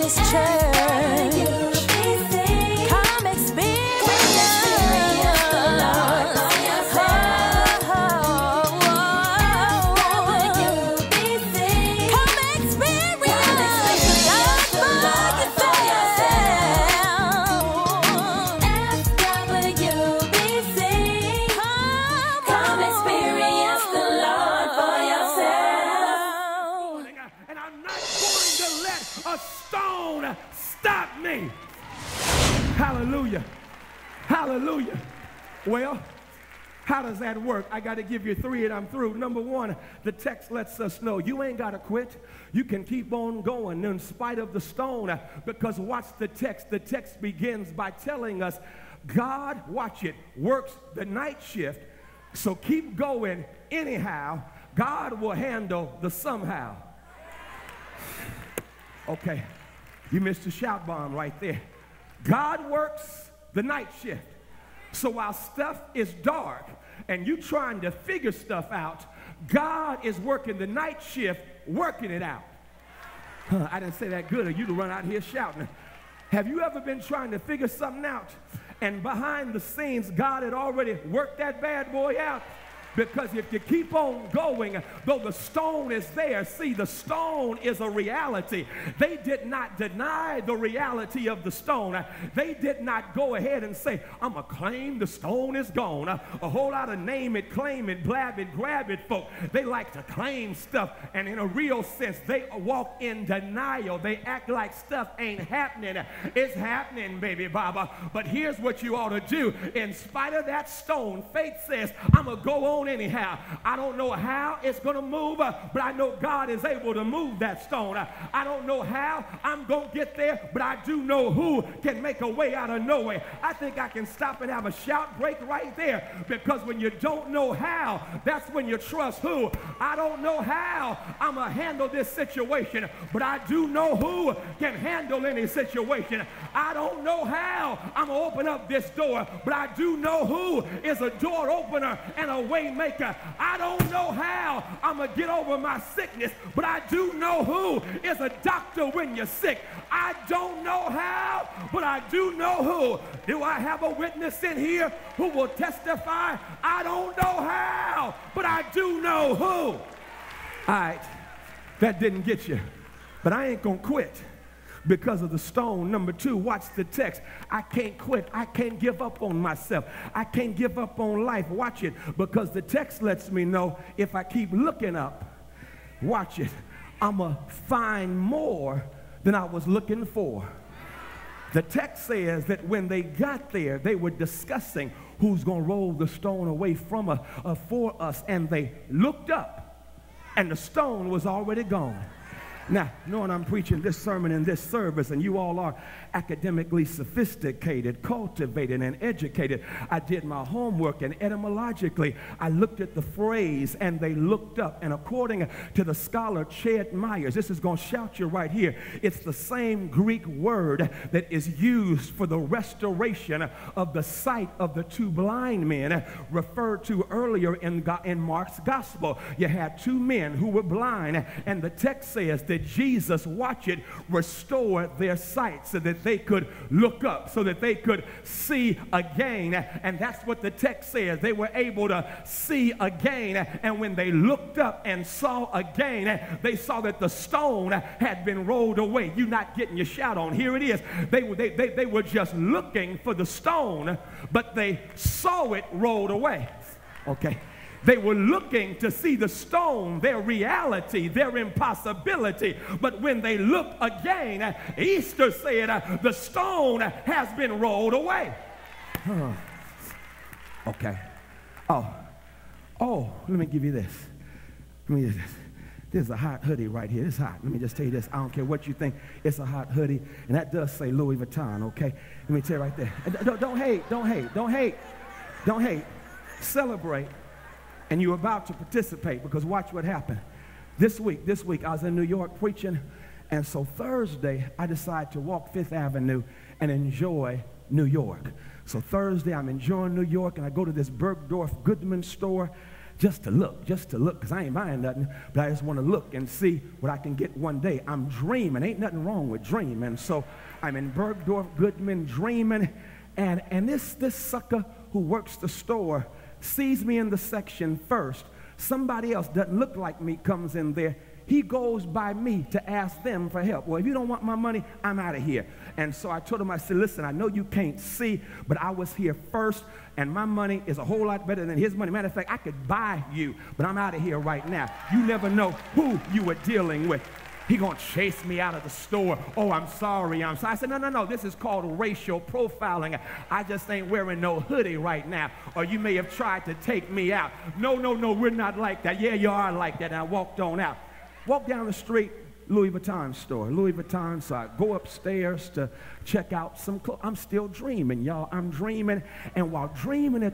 this church. Come experience the Lord for yourself. Come experience the Lord for yourself. FWBC. Come experience the Lord for yourself. And I'm not going to let a stone stop me. Hallelujah. Hallelujah. Well, how does that work? I got to give you three and I'm through. Number one, the text lets us know you ain't got to quit. You can keep on going in spite of the stone, because watch the text. The text begins by telling us God, watch it, works the night shift. So keep going anyhow. God will handle the somehow. Okay, you missed a shout bomb right there. God works the night shift. So while stuff is dark and you trying to figure stuff out, God is working the night shift, working it out. I didn't say that good, or you'd run out here shouting. Have you ever been trying to figure something out, and behind the scenes, God had already worked that bad boy out? Because if you keep on going, though the stone is there, see, the stone is a reality. They did not deny the reality of the stone. They did not go ahead and say, I'm going to claim the stone is gone. A whole lot of name it, claim it, blab it, grab it folk. They like to claim stuff, and in a real sense, they walk in denial. They act like stuff ain't happening. It's happening, baby Baba. But here's what you ought to do. In spite of that stone, faith says, I'm going to go on anyhow. I don't know how it's going to move, but I know God is able to move that stone. I don't know how I'm going to get there, but I do know who can make a way out of no way. I think I can stop and have a shout break right there, because when you don't know how, that's when you trust who. I don't know how I'm going to handle this situation, but I do know who can handle any situation. I don't know how I'm going to open up this door, but I do know who is a door opener and a way maker. I don't know how I'm going to get over my sickness, but I do know who is a doctor when you're sick. I don't know how, but I do know who. Do I have a witness in here who will testify? I don't know how, but I do know who. All right, that didn't get you, but I ain't going to quit because of the stone. Number two, watch the text. I can't quit. I can't give up on myself. I can't give up on life. Watch it, because the text lets me know if I keep looking up, watch it, I'm going to find more than I was looking for. The text says that when they got there, they were discussing who's going to roll the stone away from for us, and they looked up, and the stone was already gone. Now, knowing I'm preaching this sermon in this service, and you all are academically sophisticated, cultivated, and educated, I did my homework, and etymologically, I looked at the phrase, and they looked up. And according to the scholar Ched Myers, this is going to shout you right here, it's the same Greek word that is used for the restoration of the sight of the two blind men referred to earlier in Mark's gospel. You had two men who were blind, and the text says that Jesus, watch it, restored their sight so that they could look up, so that they could see again. And that's what the text says. They were able to see again. And when they looked up and saw again, they saw that the stone had been rolled away. You're not getting your shout on. Here it is. They were just looking for the stone, but they saw it rolled away. Okay. They were looking to see the stone, their reality, their impossibility. But when they looked again, Easter said, the stone has been rolled away. Okay. Oh, let me give you this. Let me give you this. This is a hot hoodie right here. It's hot. Let me just tell you this. I don't care what you think. It's a hot hoodie. And that does say Louis Vuitton, okay? Let me tell you right there. Don't hate. Don't hate. Don't hate. Don't hate. Celebrate. And you're about to participate, because watch what happened. This week, I was in New York preaching, and so Thursday, I decided to walk Fifth Avenue and enjoy New York. So Thursday, I'm enjoying New York, and I go to this Bergdorf Goodman store just to look, because I ain't buying nothing, but I just want to look and see what I can get one day. I'm dreaming. Ain't nothing wrong with dreaming. So I'm in Bergdorf Goodman dreaming, and this sucker who works the store sees me in the section first. Somebody else doesn't look like me comes in there. He goes by me to ask them for help. Well, if you don't want my money, I'm out of here. And so I told him, I said, listen, I know you can't see, but I was here first, and my money is a whole lot better than his money. Matter of fact, I could buy you, but I'm out of here right now. You never know who you were dealing with. He gonna chase me out of the store. Oh, I'm sorry. I said, no. This is called racial profiling. I just ain't wearing no hoodie right now. Or you may have tried to take me out. No, we're not like that. Yeah, you are like that. And I walked on out. Walked down the street, Louis Vuitton store. Louis Vuitton, so I go upstairs to check out some clothes. I'm still dreaming, y'all. I'm dreaming. And while dreaming,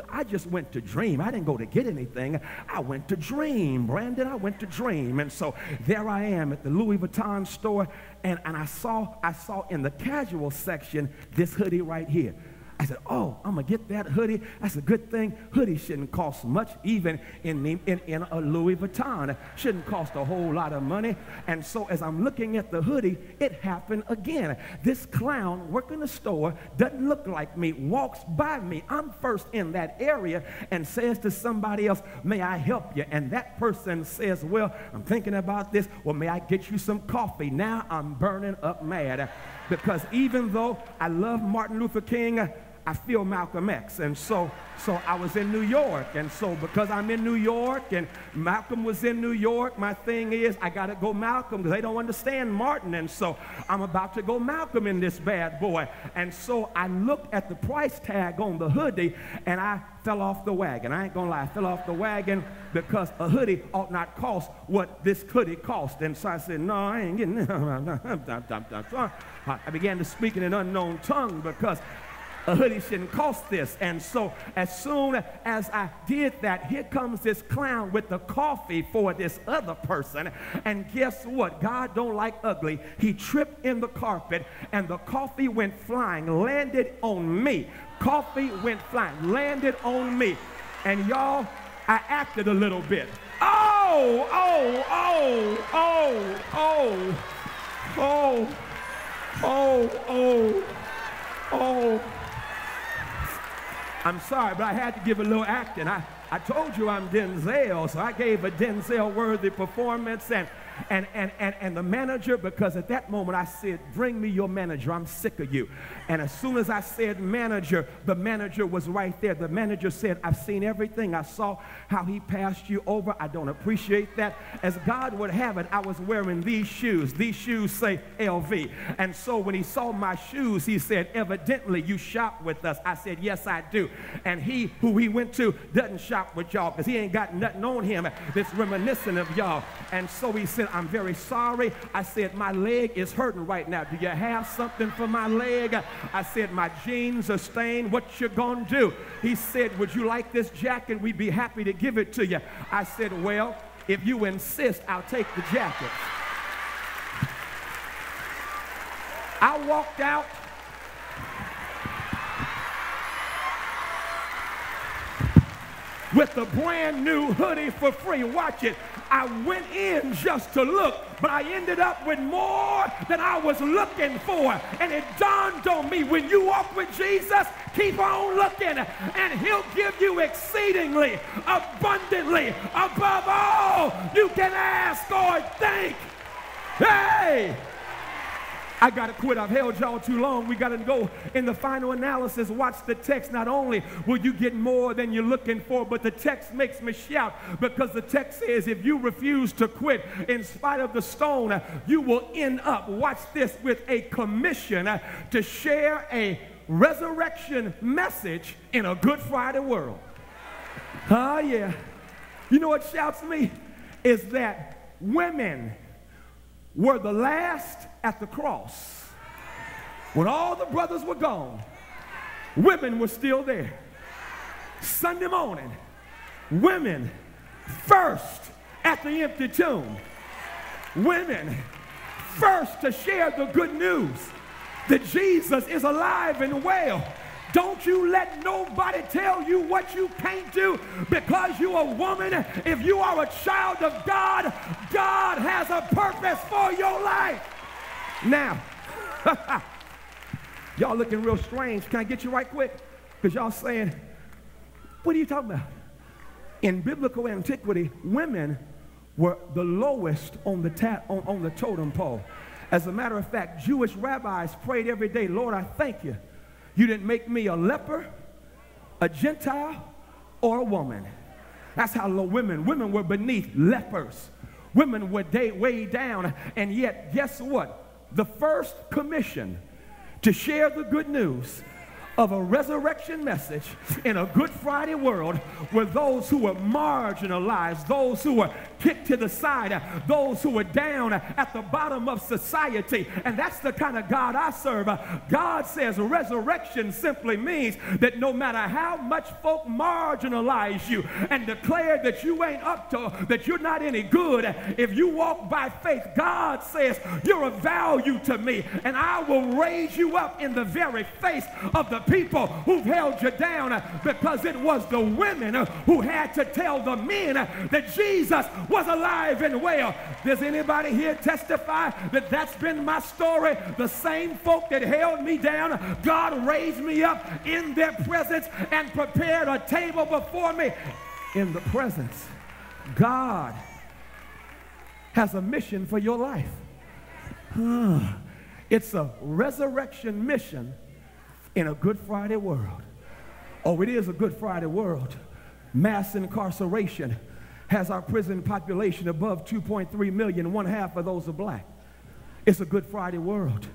I just went to dream. I didn't go to get anything. I went to dream, Brandon. I went to dream. And so there I am at the Louis Vuitton store, and I saw in the casual section this hoodie right here. I said, oh, I'm going to get that hoodie. That's a good thing. Hoodie shouldn't cost much, even in a Louis Vuitton. Shouldn't cost a whole lot of money. And so as I'm looking at the hoodie, it happened again. This clown working the store, doesn't look like me, walks by me. I'm first in that area and says to somebody else, may I help you? And that person says, well, I'm thinking about this. Well, may I get you some coffee? Now I'm burning up mad. Because even though I love Martin Luther King, I feel Malcolm X. And so I was in New York. And so because I'm in New York and Malcolm was in New York, my thing is I got to go Malcolm because they don't understand Martin. And so I'm about to go Malcolm in this bad boy. And so I looked at the price tag on the hoodie and I fell off the wagon. I ain't gonna lie, I fell off the wagon because a hoodie ought not cost what this hoodie cost. And so I said, no, I ain't getting it. I began to speak in an unknown tongue because a hoodie shouldn't cost this. And so as soon as I did that, here comes this clown with the coffee for this other person. And guess what? God don't like ugly. He tripped in the carpet and the coffee went flying, landed on me. Coffee went flying, landed on me. And y'all, I acted a little bit. Oh. I'm sorry, but I had to give a little acting. I told you I'm Denzel, so I gave a Denzel-worthy performance. And the manager, because at that moment I said, bring me your manager, I'm sick of you. And as soon as I said manager, the manager was right there. The manager said, I've seen everything. I saw how he passed you over. I don't appreciate that. As God would have it, I was wearing these shoes. These shoes say LV. And so when he saw my shoes, he said, evidently you shop with us. I said, yes, I do. And he who he went to doesn't shop with y'all because he ain't got nothing on him that's reminiscent of y'all. And so he said, I'm very sorry. I said, my leg is hurting right now. Do you have something for my leg? I said, my jeans are stained. What you gonna do? He said, would you like this jacket? We'd be happy to give it to you. I said, well, if you insist, I'll take the jacket. I walked out. With the brand new hoodie for free. Watch it. I went in just to look, but I ended up with more than I was looking for. And it dawned on me, when you walk with Jesus, keep on looking, and he'll give you exceedingly, abundantly, above all you can ask or think. Hey! I got to quit. I've held y'all too long. We got to go in the final analysis. Watch the text. Not only will you get more than you're looking for, but the text makes me shout, because the text says if you refuse to quit in spite of the stone, you will end up, watch this, with a commission to share a resurrection message in a Good Friday world. Oh, yeah. You know what shouts me? Is that women were the last at the cross. When all the brothers were gone, women were still there. Sunday morning, women first at the empty tomb. Women first to share the good news that Jesus is alive and well. Don't you let nobody tell you what you can't do because you're a woman. If you are a child of God, God has a purpose for your life. Now, y'all looking real strange. Can I get you right quick? Because y'all saying, what are you talking about? In biblical antiquity, women were the lowest on the totem pole. As a matter of fact, Jewish rabbis prayed every day, Lord, I thank you. You didn't make me a leper, a Gentile, or a woman. That's how low women were beneath lepers. Women were way down. And yet, guess what? The first commission to share the good news of a resurrection message in a Good Friday world were those who were marginalized, those who were kicked to the side, those who were down at the bottom of society. And that's the kind of God I serve. God says resurrection simply means that no matter how much folk marginalize you and declare that you ain't up to, that you're not any good, if you walk by faith, God says you're of value to me, and I will raise you up in the very face of the people who've held you down, because it was the women who had to tell the men that Jesus was alive and well. Does anybody here testify that that's been my story? The same folk that held me down, God raised me up in their presence and prepared a table before me in the presence. God has a mission for your life. It's a resurrection mission in a Good Friday world. Oh, it is a Good Friday world. Mass incarceration has our prison population above 2.3 million. One half of those are black. It's a Good Friday world.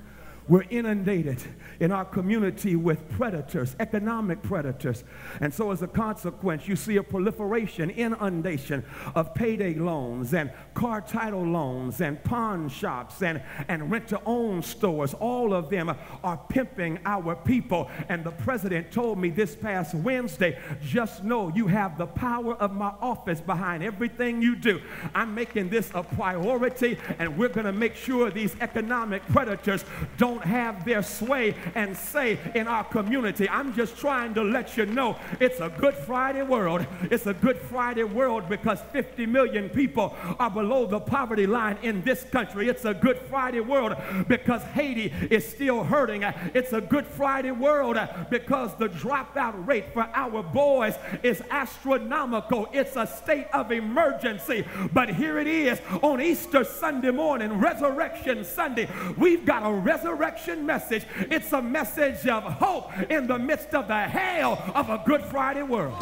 We're inundated in our community with predators, economic predators. And so as a consequence, you see a proliferation, inundation of payday loans and car title loans and pawn shops and rent-to-own stores. All of them are pimping our people. And the president told me this past Wednesday, just know you have the power of my office behind everything you do. I'm making this a priority, and we're going to make sure these economic predators don't have their sway and say in our community. I'm just trying to let you know it's a Good Friday world. It's a Good Friday world because 50 million people are below the poverty line in this country. It's a Good Friday world because Haiti is still hurting. It's a Good Friday world because the dropout rate for our boys is astronomical. It's a state of emergency. But here it is on Easter Sunday morning, Resurrection Sunday. We've got a resurrection message. It's a message of hope in the midst of the hell of a Good Friday world.